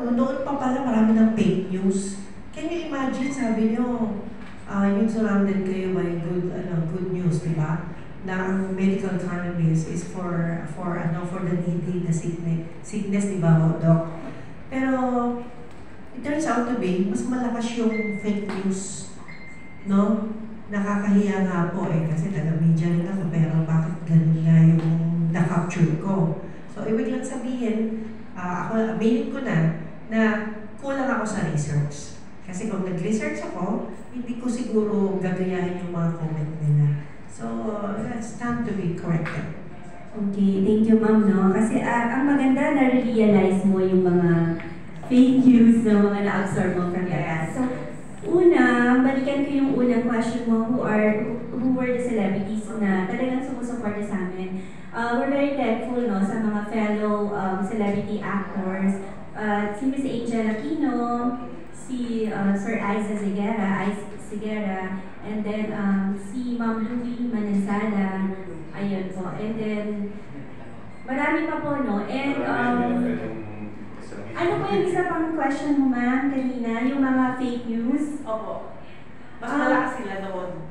noon pa pala marami ng fake news. Can you imagine, sabi nyo, yung surrounded kayo by good news, di ba? Na ang medical cannabis is for the needy, the sickness, di ba, Doc? Pero, it turns out to be, mas malakas yung fake news, no? Nakakahiya nga po kasi taga-media rin ako, pero bakit ganun nga yung na-capture ko? So, ibig lang sabihin, ako, aminin ko na kulang ako sa research. Kasi kung nag-research ako, hindi ko siguro gagayahin yung mga comment nila. So, it's time to be corrected. Okay, thank you ma'am, no? Kasi ang maganda na-realize mo yung mga fake news na mga na-absorb mo from the past. So, una, balikan ko yung unang question mo, who were the celebrities na talagang sumusuporta sa amin. We're very thankful, no, sa mga fellow celebrity actors. Si Miss Angel Aquino, si Sir Isa Sigera, and then si Ma'am Louie Manansala, ayun po. And then, marami pa po, no? And, ano po yung isa pang question mo, ma'am, kanina? Yung mga fake news? Opo. Mas malakas sila noon.